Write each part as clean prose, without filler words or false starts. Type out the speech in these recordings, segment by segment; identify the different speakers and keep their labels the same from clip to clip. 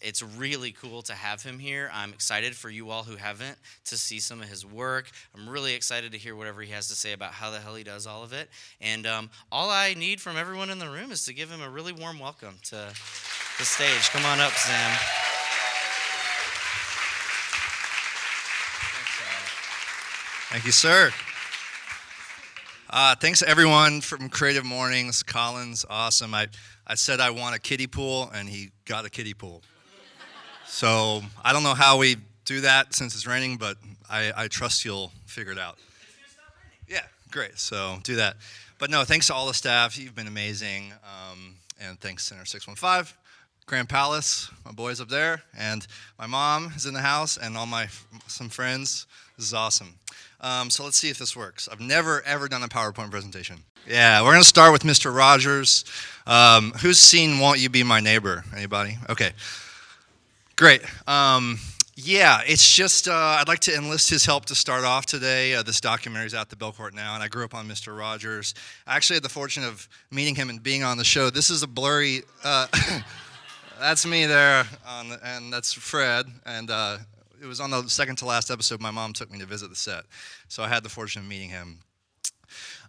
Speaker 1: It's really cool to have him here. I'm excited for you all who haven't to see some of his work. I'm really excited to hear whatever he has to say about how the hell he does all of it. And all I need from everyone in the room is to give him a really warm welcome to the stage. Come on up, Sam.
Speaker 2: Thank you, sir. Thanks to everyone from Creative Mornings. Colin's awesome. I said I want a kiddie pool, and he got a kiddie pool. So I don't know how we do that since it's raining, but I trust you'll figure it out.
Speaker 1: It's going to stop raining.
Speaker 2: Yeah, great. So do that. But no, thanks to all the staff. You've been amazing. And thanks Center 615, Grand Palace, my boys up there, and my mom is in the house, and some friends. This is awesome. So let's see if this works. I've never, ever done a PowerPoint presentation. Yeah, we're going to start with Mr. Rogers. Who's seen Won't You Be My Neighbor? Anybody? Okay. Great. Yeah, it's just, I'd like to enlist his help to start off today. This documentary is out the Belcourt now, and I grew up on Mr. Rogers. I actually had the fortune of meeting him and being on the show. This is a blurry, that's me there, and that's Fred, and it was on the second to last episode. My mom took me to visit the set, so I had the fortune of meeting him.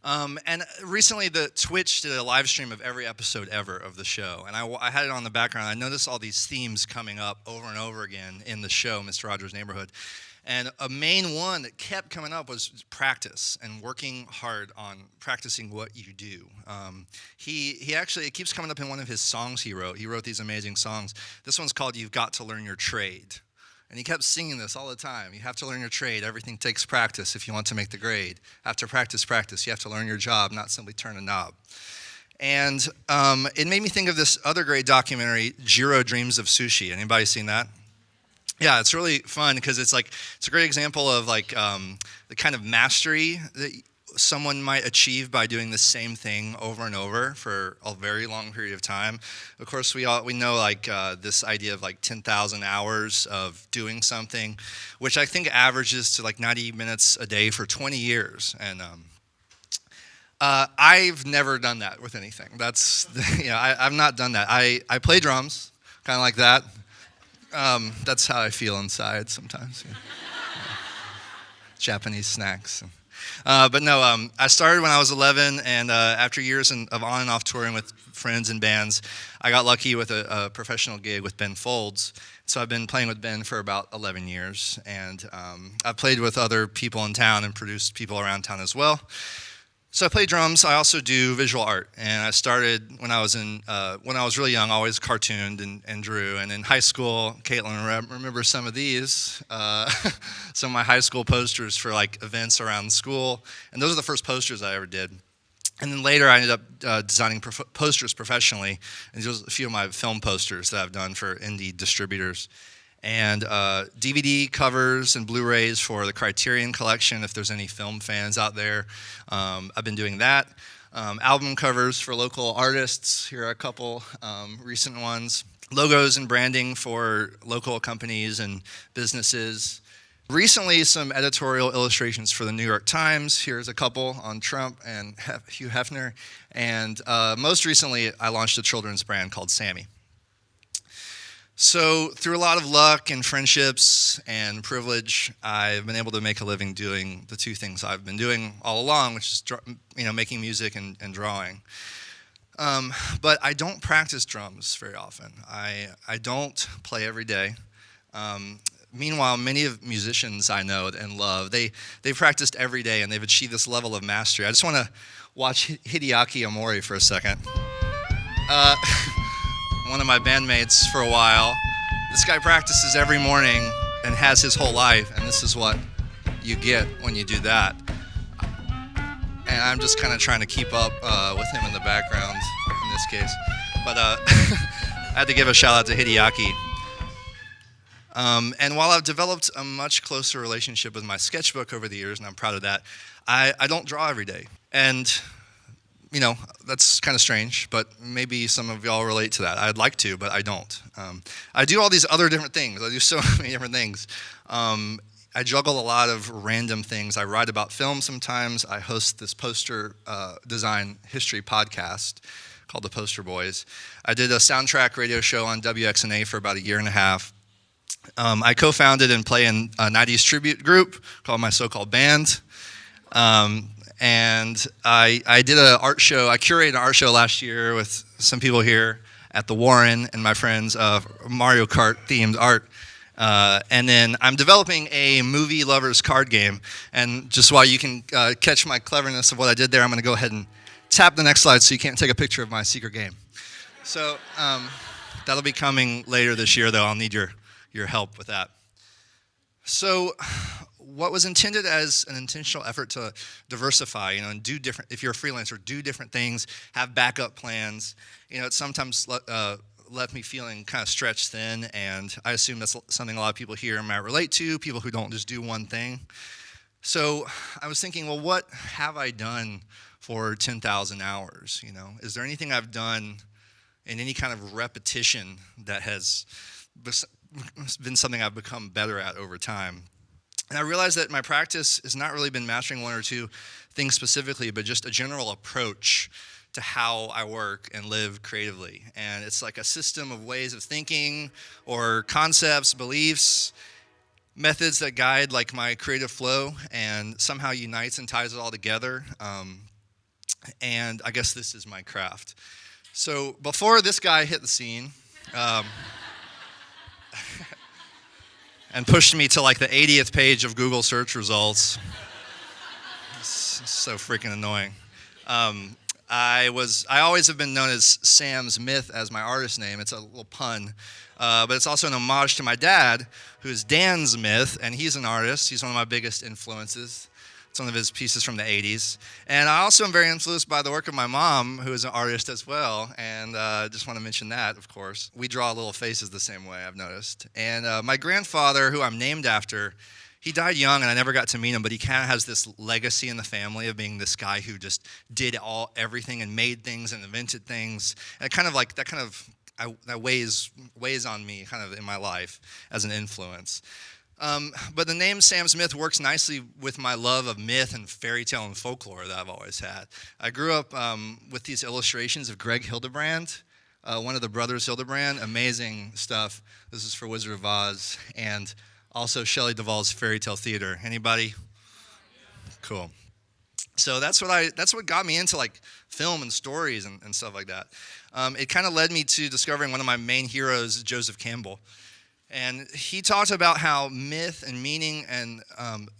Speaker 2: And recently, the Twitch did a live stream of every episode ever of the show, and I had it on the background. I noticed all these themes coming up over and over again in the show, Mr. Rogers' Neighborhood, and a main one that kept coming up was practice and working hard on practicing what you do. He actually, it keeps coming up in one of his songs he wrote. He wrote these amazing songs. This one's called "You've Got to Learn Your Trade." And he kept singing this all the time. You have to learn your trade. Everything takes practice if you want to make the grade. After practice, you have to learn your job, not simply turn a knob. And it made me think of this other great documentary, Jiro Dreams of Sushi. Anybody seen that? Yeah, it's really fun because it's a great example of the kind of mastery that someone might achieve by doing the same thing over and over for a very long period of time. Of course, we know this idea of 10,000 hours of doing something, which I think averages to 90 minutes a day for 20 years. And I've never done that with anything. That's I've not done that. I play drums, kind of like that. That's how I feel inside sometimes. Yeah. Japanese snacks. But no, I started when I was 11, and after years of on and off touring with friends and bands, I got lucky with a professional gig with Ben Folds. So I've been playing with Ben for about 11 years, and I've played with other people in town and produced people around town as well. So I play drums. I also do visual art, and I started when I was really young. I always cartooned and drew. And in high school, Caitlin remember some of these, some of my high school posters for events around school. And those are the first posters I ever did. And then later, I ended up designing posters professionally, and those are a few of my film posters that I've done for indie distributors. And DVD covers and Blu-rays for the Criterion Collection, if there's any film fans out there. I've been doing that. Album covers for local artists. Here are a couple recent ones. Logos and branding for local companies and businesses. Recently, some editorial illustrations for the New York Times. Here's a couple on Trump and Hugh Hefner. And most recently, I launched a children's brand called Sammy. So through a lot of luck and friendships and privilege, I've been able to make a living doing the two things I've been doing all along, which is making music and drawing. But I don't practice drums very often. I don't play every day. Meanwhile, many of musicians I know and love, they've practiced every day and they've achieved this level of mastery. I just want to watch Hideaki Amori for a second. One of my bandmates for a while. This guy practices every morning and has his whole life, and this is what you get when you do that. And I'm just kind of trying to keep up with him in the background in this case. But I had to give a shout out to Hideaki. And while I've developed a much closer relationship with my sketchbook over the years, and I'm proud of that, I don't draw every day. And, that's kind of strange, but maybe some of y'all relate to that. I'd like to, but I don't. I do all these other different things. I do so many different things. I juggle a lot of random things. I write about film sometimes. I host this poster design history podcast called The Poster Boys. I did a soundtrack radio show on WXNA for about a year and a half. I co-founded and play in a 90s tribute group called My So-Called Band. And I did an art show. I curated an art show last year with some people here at the Warren and my friends of Mario Kart themed art. And then I'm developing a movie lovers card game. And just while you can catch my cleverness of what I did there, I'm going to go ahead and tap the next slide so you can't take a picture of my secret game. So that'll be coming later this year, though. I'll need your help with that. So what was intended as an intentional effort to diversify, and do different, if you're a freelancer, do different things, have backup plans, it sometimes left me feeling kind of stretched thin, and I assume that's something a lot of people here might relate to, people who don't just do one thing. So I was thinking, well, what have I done for 10,000 hours? Is there anything I've done in any kind of repetition that has been something I've become better at over time? And I realized that my practice has not really been mastering one or two things specifically, but just a general approach to how I work and live creatively. And it's like a system of ways of thinking or concepts, beliefs, methods that guide like my creative flow and somehow unites and ties it all together. And I guess this is my craft. So before this guy hit the scene, and pushed me to like the 80th page of Google search results. It's so freaking annoying. I always have been known as Sam Smith as my artist name. It's a little pun, but it's also an homage to my dad, who's Dan Smith, and he's an artist. He's one of my biggest influences. It's one of his pieces from the 80s. And I also am very influenced by the work of my mom, who is an artist as well, and just want to mention that, of course. We draw little faces the same way, I've noticed. And my grandfather, who I'm named after, he died young, and I never got to meet him, but he kind of has this legacy in the family of being this guy who just did everything and made things and invented things. And that weighs on me kind of in my life as an influence. But the name Sam Smith works nicely with my love of myth and fairy tale and folklore that I've always had. I grew up with these illustrations of Greg Hildebrand, one of the brothers Hildebrand. Amazing stuff. This is for Wizard of Oz, and also Shelley Duvall's Fairy Tale Theater. Anybody? Cool. So that's what got me into like film and stories and stuff like that. It kind of led me to discovering one of my main heroes, Joseph Campbell. And he talked about how myth and meaning and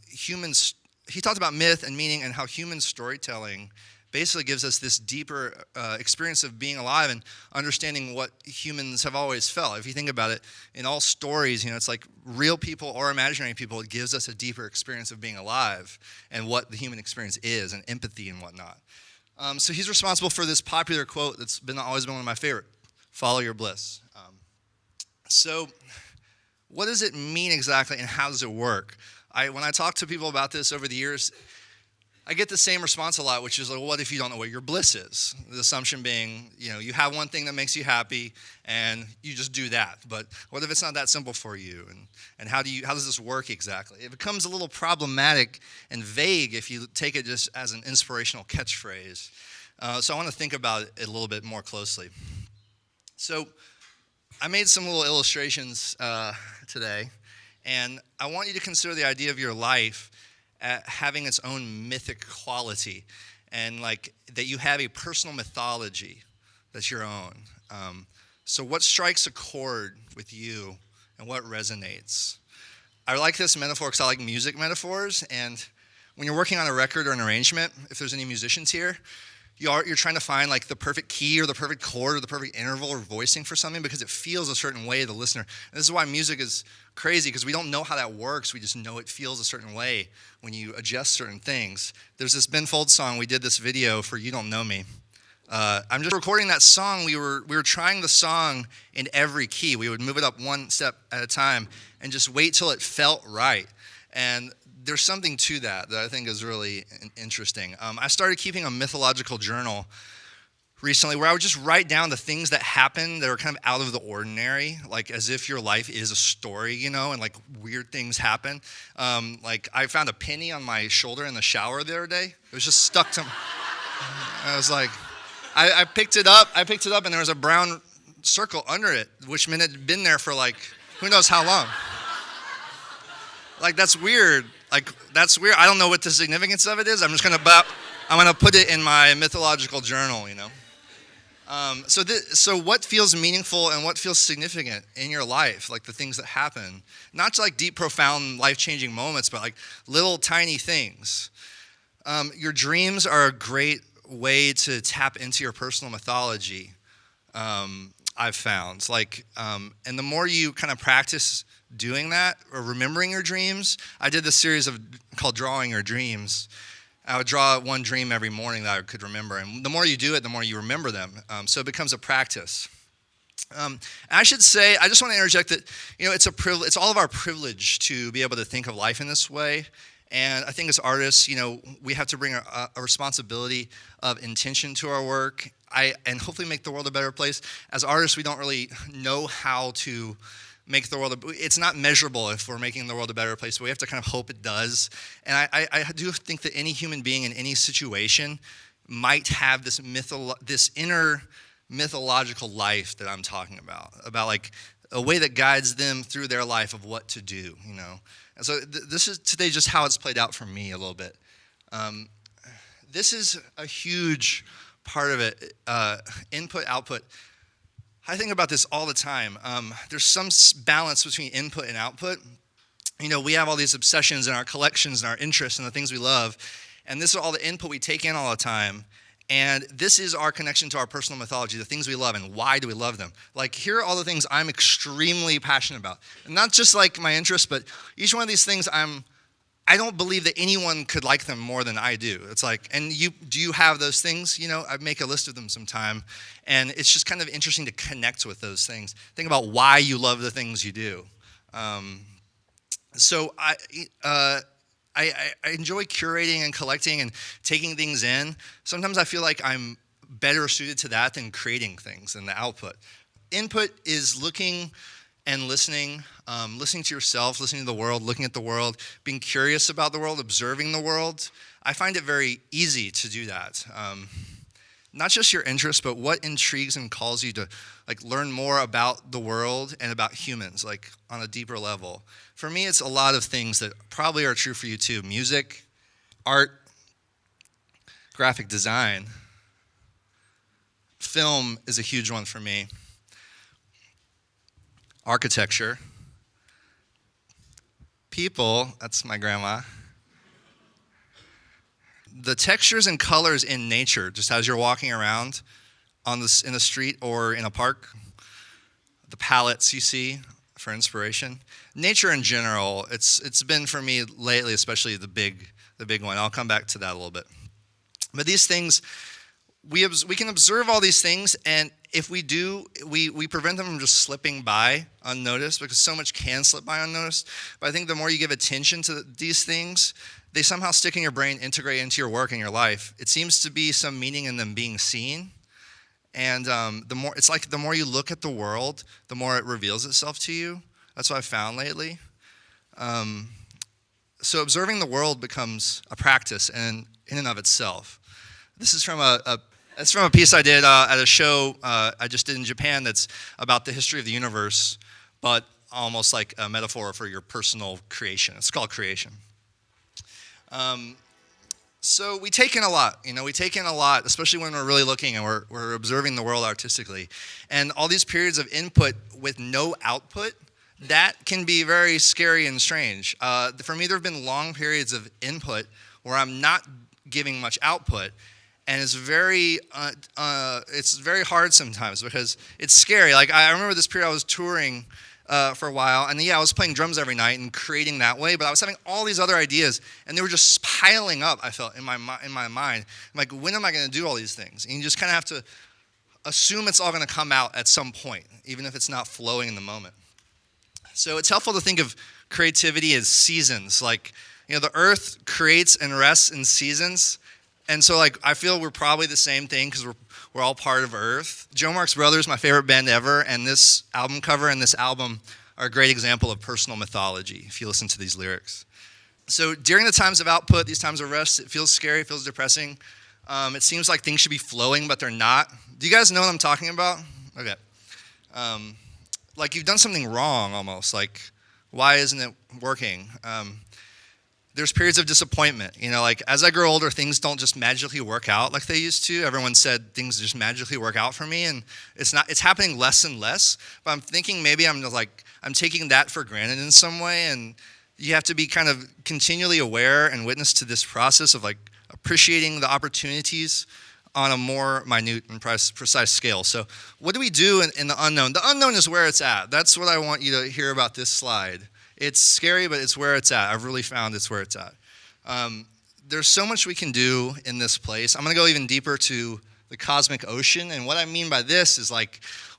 Speaker 2: he talked about myth and meaning and how human storytelling basically gives us this deeper experience of being alive and understanding what humans have always felt. If you think about it, in all stories, it's like real people or imaginary people, it gives us a deeper experience of being alive and what the human experience is and empathy and whatnot. So he's responsible for this popular quote that's always been one of my favorite, "Follow your bliss." So what does it mean exactly, and how does it work? When I talk to people about this over the years, I get the same response a lot, which is like, what if you don't know what your bliss is? The assumption being, you have one thing that makes you happy, and you just do that. But what if it's not that simple for you? And how does this work exactly? It becomes a little problematic and vague if you take it just as an inspirational catchphrase. So I want to think about it a little bit more closely. So I made some little illustrations today, and I want you to consider the idea of your life having its own mythic quality, and like that you have a personal mythology that's your own. So what strikes a chord with you, and what resonates? I like this metaphor because I like music metaphors, and when you're working on a record or an arrangement, if there's any musicians here, you're trying to find like the perfect key or the perfect chord or the perfect interval or voicing for something because it feels a certain way to the listener. And this is why music is crazy, because we don't know how that works. We just know it feels a certain way when you adjust certain things. There's this Ben Folds song. We did this video for You Don't Know Me. I'm just recording that song. We were trying the song in every key. We would move it up one step at a time and just wait till it felt right. And there's something to that I think is really interesting. I started keeping a mythological journal recently where I would just write down the things that happen that are kind of out of the ordinary, like as if your life is a story, and like weird things happen. Like I found a penny on my shoulder in the shower the other day. It was just stuck to. I was like, I picked it up, and there was a brown circle under it, which meant it had been there for like who knows how long. Like that's weird. I don't know what the significance of it is. I'm gonna put it in my mythological journal, So what feels meaningful and what feels significant in your life, like the things that happen, not like deep, profound, life-changing moments, but like little tiny things. Your dreams are a great way to tap into your personal mythology. I've found, and the more you kind of practice doing that or remembering your dreams, I did this series called Drawing Your Dreams. I would draw one dream every morning that I could remember, and the more you do it, the more you remember them. So it becomes a practice. I should say, I just want to interject that it's a privilege. It's all of our privilege to be able to think of life in this way. And I think as artists, we have to bring a responsibility of intention to our work, and hopefully make the world a better place. As artists, we don't really know how to make the world, it's not measurable if we're making the world a better place, but we have to kind of hope it does. And I do think that any human being in any situation might have this inner mythological life that I'm talking about like a way that guides them through their life of what to do, And so this is today just how it's played out for me a little bit. This is a huge part of it, input, output. I think about this all the time. There's some balance between input and output. We have all these obsessions in our collections and our interests and the things we love, and this is all the input we take in all the time. And this is our connection to our personal mythology, the things we love, and why do we love them. Like, here are all the things I'm extremely passionate about. And not just like my interests, but each one of these things I don't believe that anyone could like them more than I do. It's like, and do you have those things? I make a list of them sometime, and it's just kind of interesting to connect with those things. Think about why you love the things you do. So I enjoy curating and collecting and taking things in. Sometimes I feel like I'm better suited to that than creating things and the output. Input is looking and listening to yourself, listening to the world, looking at the world, being curious about the world, observing the world. I find it very easy to do that. Not just your interests, but what intrigues and calls you to learn more about the world and about humans, on a deeper level. For me, it's a lot of things that probably are true for you too. Music, art, graphic design. Film is a huge one for me. Architecture. People, that's my grandma. The textures and colors in nature, just as you're walking around in the street or in a park, the palettes you see for inspiration. Nature in general, it's been for me lately, especially the big one. I'll come back to that a little bit. But these things, we can observe all these things, and if we do, we prevent them from just slipping by unnoticed, because so much can slip by unnoticed. But I think the more you give attention to these things, they somehow stick in your brain, integrate into your work and your life. It seems to be some meaning in them being seen. And the more you look at the world, the more it reveals itself to you. That's what I've found lately. So observing the world becomes a practice in and of itself. This is from a piece I did at a show I just did in Japan that's about the history of the universe, but almost like a metaphor for your personal creation. It's called Creation. So we take in a lot, especially when we're really looking and we're observing the world artistically. And all these periods of input with no output, that can be very scary and strange. For me, there have been long periods of input where I'm not giving much output, and it's very hard sometimes because it's scary. I remember this period I was touring for a while, and yeah, I was playing drums every night and creating that way. But I was having all these other ideas, and they were just piling up. I felt in my mind, I'm like, when am I going to do all these things? And you just kind of have to assume it's all going to come out at some point, even if it's not flowing in the moment. So it's helpful to think of creativity as seasons. Like, the earth creates and rests in seasons. And so, I feel we're probably the same thing because we're all part of Earth. Joe Marx Brothers, my favorite band ever, and this album cover and this album are a great example of personal mythology if you listen to these lyrics. So during the times of output, these times of rest, it feels scary, it feels depressing. It seems like things should be flowing, but they're not. Do you guys know what I'm talking about? Okay. Like you've done something wrong almost. Like, why isn't it working? There's periods of disappointment. As I grow older, things don't just magically work out like they used to. Everyone said things just magically work out for me, and it's happening less and less. But I'm thinking maybe I'm taking that for granted in some way, and you have to be kind of continually aware and witness to this process of appreciating the opportunities on a more minute and precise scale. So what do we do in the unknown? The unknown is where it's at. That's what I want you to hear about this slide. It's scary, but it's where it's at. I've really found it's where it's at. There's so much we can do in this place. I'm going to go even deeper to the cosmic ocean. And what I mean by this is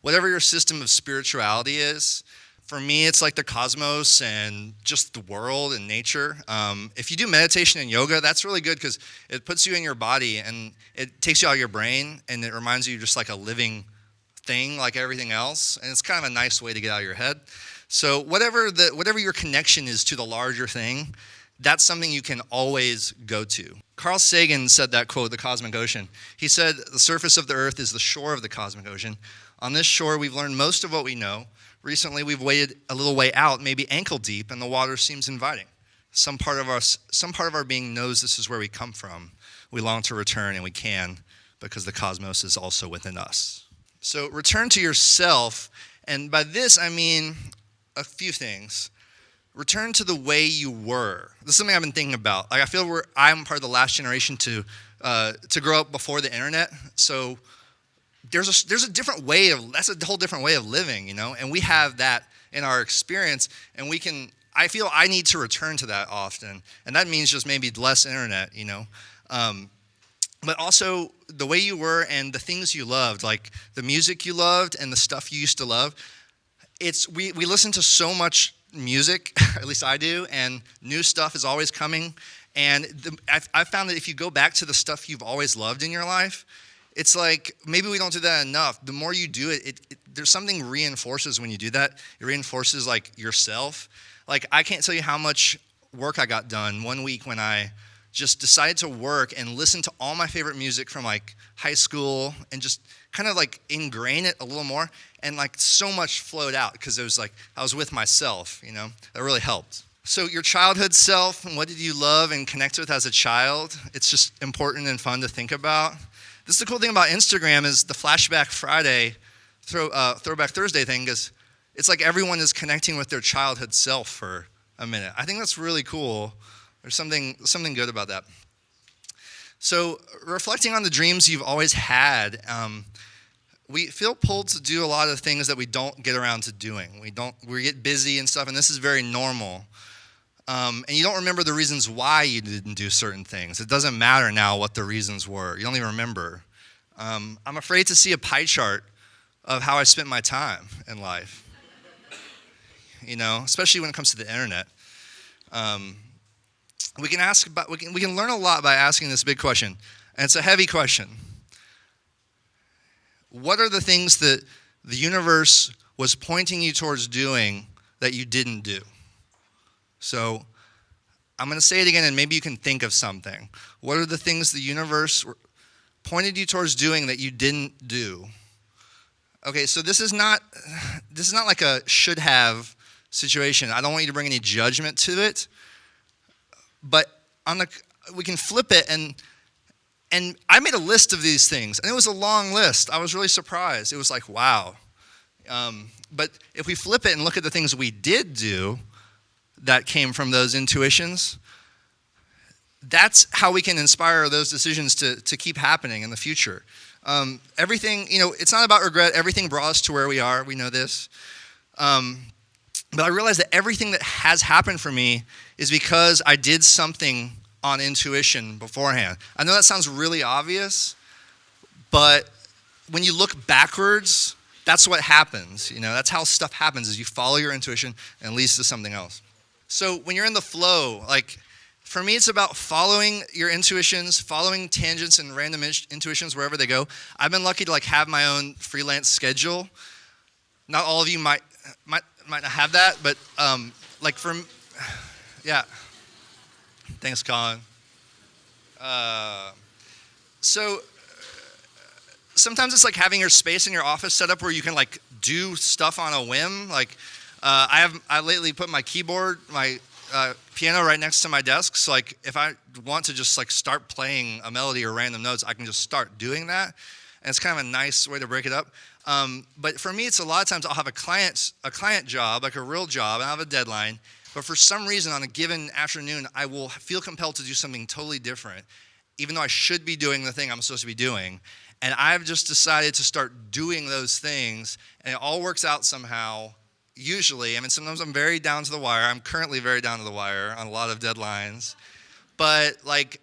Speaker 2: whatever your system of spirituality is, for me, it's like the cosmos and just the world and nature. If you do meditation and yoga, that's really good because it puts you in your body and it takes you out of your brain and it reminds you just like a living thing like everything else. And it's kind of a nice way to get out of your head. So whatever your connection is to the larger thing, that's something you can always go to. Carl Sagan said that quote, the cosmic ocean. He said, the surface of the earth is the shore of the cosmic ocean. On this shore, we've learned most of what we know. Recently, we've waded a little way out, maybe ankle deep, and the water seems inviting. Some part of our being knows this is where we come from. We long to return, and we can, because the cosmos is also within us. So return to yourself, and by this I mean a few things. Return to the way you were. This is something I've been thinking about. I feel I'm part of the last generation to grow up before the internet. So there's a different way that's a whole different way of living, and we have that in our experience, and I feel I need to return to that often, and that means just maybe less internet, but also the way you were and the things you loved, like the music you loved and the stuff you used to love. We listen to so much music, at least I do, and new stuff is always coming. And I've found that if you go back to the stuff you've always loved in your life, it's like maybe we don't do that enough. The more you do it, there's something reinforces when you do that. It reinforces yourself. I can't tell you how much work I got done one week when I just decided to work and listen to all my favorite music from high school and just kind of ingrain it a little more, and so much flowed out because it was I was with myself, that really helped. So your childhood self, and what did you love and connect with as a child? It's just important and fun to think about. This is the cool thing about Instagram is the Flashback Friday, Throwback Thursday thing, is it's like everyone is connecting with their childhood self for a minute. I think that's really cool. There's something good about that. So reflecting on the dreams you've always had, we feel pulled to do a lot of things that we don't get around to doing. We get busy and stuff, and this is very normal. And you don't remember the reasons why you didn't do certain things. It doesn't matter now what the reasons were. You don't even remember. I'm afraid to see a pie chart of how I spent my time in life. Especially when it comes to the internet. We can learn a lot by asking this big question, and it's a heavy question. What are the things that the universe was pointing you towards doing that you didn't do? So I'm going to say it again, and maybe you can think of something. What are the things the universe pointed you towards doing that you didn't do? Okay, so this is not like a should have situation. I don't want you to bring any judgment to it, but we can flip it, and I made a list of these things, and it was a long list. I was really surprised. It was wow. But if we flip it and look at the things we did do that came from those intuitions, that's how we can inspire those decisions to keep happening in the future. Everything, it's not about regret. Everything brought us to where we are. We know this. But I realized that everything that has happened for me is because I did something on intuition beforehand. I know that sounds really obvious, but when you look backwards, that's what happens. That's how stuff happens is you follow your intuition and it leads to something else. So when you're in the flow, like for me, it's about following your intuitions, following tangents and random intuitions wherever they go. I've been lucky to like have my own freelance schedule. Not all of you might not have that, but like yeah. Thanks, Colin. So sometimes it's like having your space in your office set up where you can like do stuff on a whim. Like I lately put my keyboard, my piano right next to my desk. So like if I want to just like start playing a melody or random notes, I can just start doing that. And it's kind of a nice way to break it up. But for me, it's a lot of times I'll have a client job, like a real job, and I have a deadline. But for some reason, on a given afternoon, I will feel compelled to do something totally different, even though I should be doing the thing I'm supposed to be doing. And I've just decided to start doing those things, and it all works out somehow, usually. I mean, sometimes I'm very down to the wire. I'm currently very down to the wire on a lot of deadlines. But, like,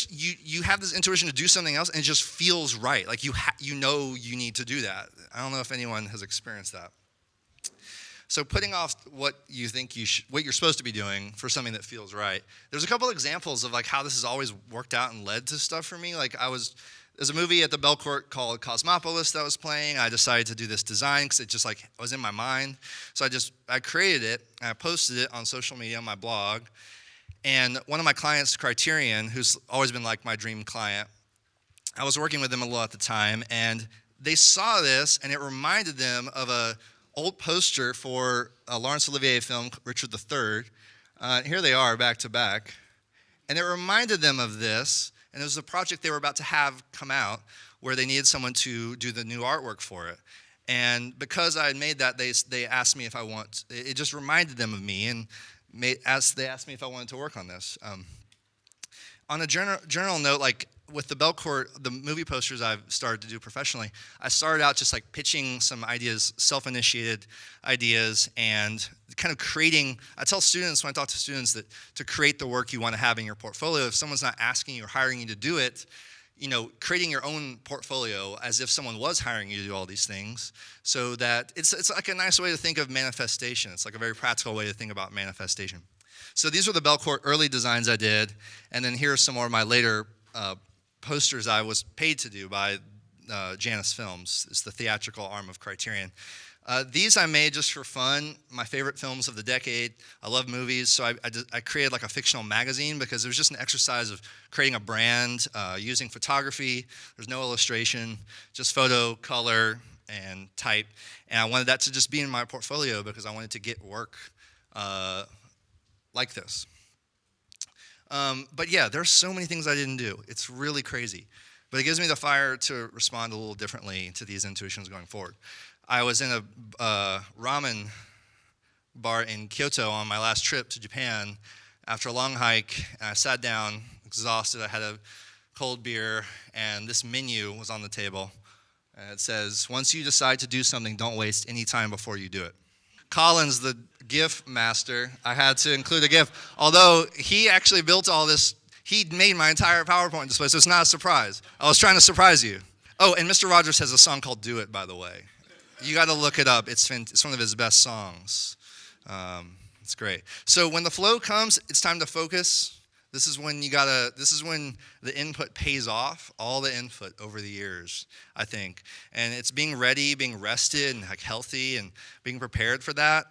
Speaker 2: you have this intuition to do something else, and it just feels right. Like, you know you need to do that. I don't know if anyone has experienced that. So putting off what you think what you're supposed to be doing for something that feels right. There's a couple examples of like how this has always worked out and led to stuff for me. Like there's a movie at the Belcourt called Cosmopolis that I was playing. I decided to do this design because it just like was in my mind. So I created it and I posted it on social media on my blog. And one of my clients, Criterion, who's always been like my dream client, I was working with them a lot at the time, and they saw this and it reminded them of a old poster for a Laurence Olivier film, Richard III. Here they are, back to back. And it reminded them of this, and it was a project they were about to have come out where they needed someone to do the new artwork for it. And because I had made that, they asked me if it just reminded them of me, and they asked me if I wanted to work on this. On a general note, like with the Belcourt, the movie posters I've started to do professionally, I started out just like pitching some ideas, self-initiated ideas, and kind of creating. I tell students when I talk to students that to create the work you want to have in your portfolio, if someone's not asking you or hiring you to do it, creating your own portfolio as if someone was hiring you to do all these things, so that it's like a nice way to think of manifestation. It's like a very practical way to think about manifestation. So these were the Belcourt early designs I did, and then here are some more of my later posters I was paid to do by Janus Films. It's the theatrical arm of Criterion. These I made just for fun, my favorite films of the decade. I love movies, so I created like a fictional magazine because it was just an exercise of creating a brand, using photography. There's no illustration, just photo, color, and type. And I wanted that to just be in my portfolio because I wanted to get work like this. But yeah, there's so many things I didn't do. It's really crazy. But it gives me the fire to respond a little differently to these intuitions going forward. I was in a ramen bar in Kyoto on my last trip to Japan after a long hike, and I sat down, exhausted. I had a cold beer, and this menu was on the table. And it says, once you decide to do something, don't waste any time before you do it. Colin's the GIF master. I had to include a GIF. Although he actually built all this, he made my entire PowerPoint display, so it's not a surprise. I was trying to surprise you. Oh, and Mr. Rogers has a song called Do It, by the way. You got to look it up. It's one of his best songs. It's great. So when the flow comes, it's time to focus. This is when the input pays off, all the input over the years, I think. And it's being ready, being rested, and like healthy, and being prepared for that.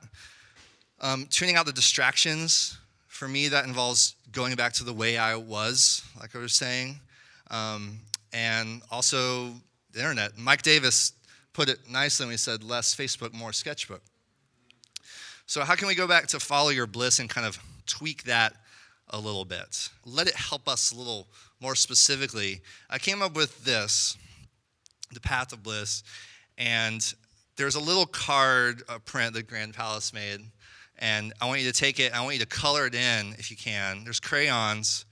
Speaker 2: Tuning out the distractions. For me, that involves going back to the way I was, like I was saying. And also the internet. Mike Davis put it nicely when he said, less Facebook, more sketchbook. So how can we go back to follow your bliss and kind of tweak that a little bit? Let it help us a little more specifically. I came up with this, the Path of Bliss, and there's a little card, a print that Grand Palace made, and I want you to take it, I want you to color it in if you can. There's crayons.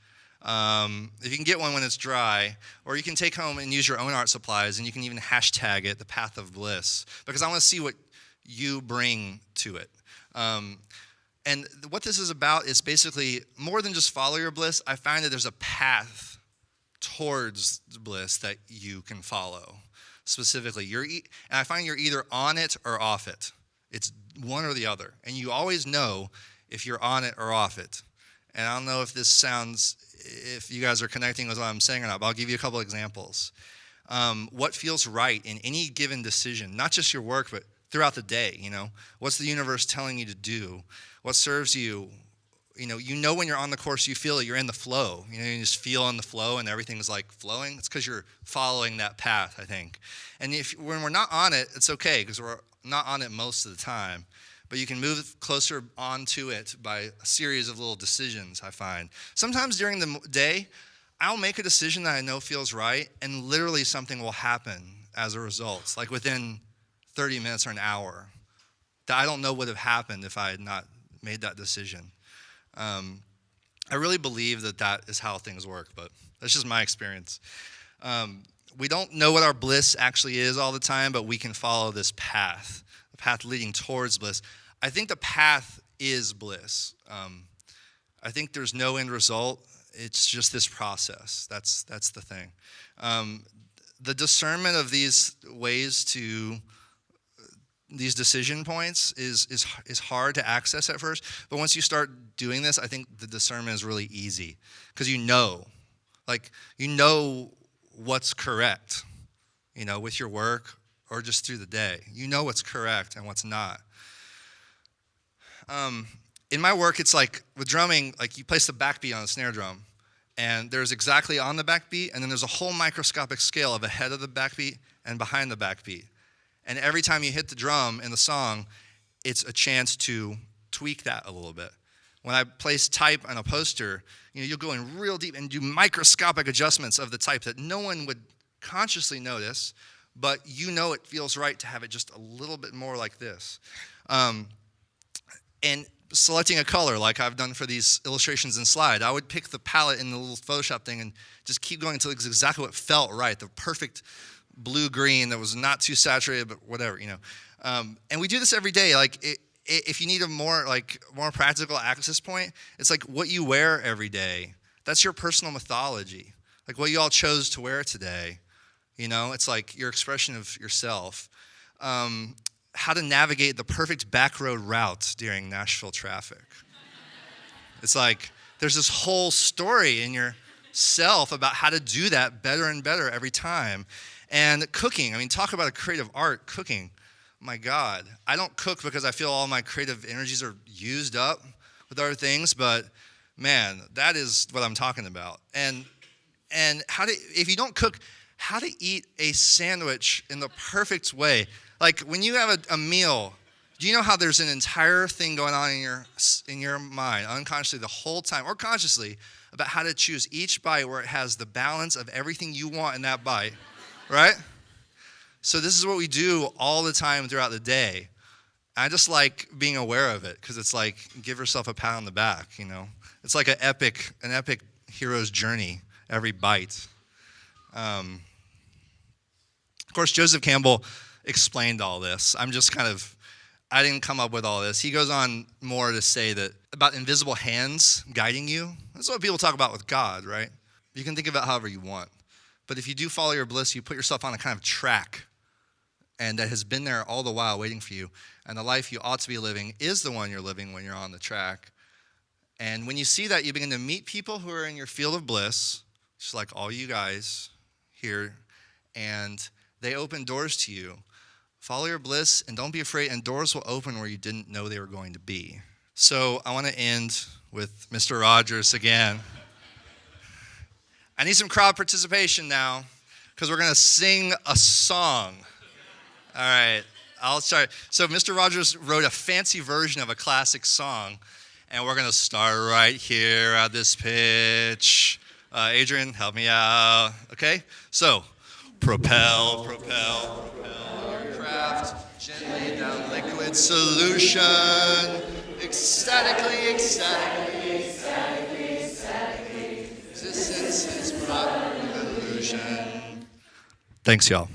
Speaker 2: If you can get one when it's dry, or you can take home and use your own art supplies, and you can even hashtag it, the Path of Bliss, because I want to see what you bring to it. Um, and what this is about is basically more than just follow your bliss. I find that there's a path towards bliss that you can follow. Specifically, and I find you're either on it or off it. It's one or the other. And you always know if you're on it or off it. And I don't know if you guys are connecting with what I'm saying or not, but I'll give you a couple examples. What feels right in any given decision, not just your work, but throughout the day, What's the universe telling you to do? What serves you? You know when you're on the course, you feel it, you're in the flow. You just feel in the flow and everything's like flowing. It's because you're following that path, I think. And when we're not on it, it's okay because we're not on it most of the time. But you can move closer onto it by a series of little decisions, I find. Sometimes during the day, I'll make a decision that I know feels right, and literally something will happen as a result, like within 30 minutes or an hour, that I don't know would have happened if I had not made that decision. I really believe that is how things work, but that's just my experience. We don't know what our bliss actually is all the time, but we can follow this path, the path leading towards bliss. I think the path is bliss. I think there's no end result. It's just this process. That's the thing. The discernment of these ways to these decision points is hard to access at first, but once you start doing this, I think the discernment is really easy because you know what's correct, with your work or just through the day. You know what's correct and what's not. In my work, it's like with drumming, like you place the backbeat on a snare drum, and there's exactly on the backbeat, and then there's a whole microscopic scale of ahead of the backbeat and behind the backbeat. And every time you hit the drum in the song, it's a chance to tweak that a little bit. When I place type on a poster, you'll go in real deep and do microscopic adjustments of the type that no one would consciously notice, but it feels right to have it just a little bit more like this. And selecting a color like I've done for these illustrations in Slide, I would pick the palette in the little Photoshop thing and just keep going until it's exactly what felt right, the perfect blue-green that was not too saturated, but whatever, And we do this every day. Like, if you need a more practical access point, it's like what you wear every day. That's your personal mythology. Like what you all chose to wear today, It's like your expression of yourself. How to navigate the perfect back road route during Nashville traffic. It's like there's this whole story in yourself about how to do that better and better every time. And cooking, talk about a creative art, cooking. My God, I don't cook because I feel all my creative energies are used up with other things, but man, that is what I'm talking about. And if you don't cook, how to eat a sandwich in the perfect way. Like when you have a meal, do you know how there's an entire thing going on in your mind, unconsciously the whole time, or consciously, about how to choose each bite where it has the balance of everything you want in that bite, right? So this is what we do all the time throughout the day. I just like being aware of it because it's like give yourself a pat on the back, It's like an epic hero's journey every bite. Of course, Joseph Campbell explained all this. I didn't come up with all this. He goes on more to say that about invisible hands guiding you. That's what people talk about with God, right? You can think of it however you want. But if you do follow your bliss, you put yourself on a kind of track, and that has been there all the while waiting for you. And the life you ought to be living is the one you're living when you're on the track. And when you see that, you begin to meet people who are in your field of bliss, just like all you guys here, and they open doors to you. Follow your bliss, and don't be afraid, and doors will open where you didn't know they were going to be. So I want to end with Mr. Rogers again. I need some crowd participation now, because we're going to sing a song. All right, I'll start. So Mr. Rogers wrote a fancy version of a classic song, and we're going to start right here at this pitch. Adrian, help me out. Okay, so propel, propel, propel your craft gently down liquid solution. Ecstatically, ecstatically, ecstatically, ecstatically. Existence is but an illusion. Thanks, y'all.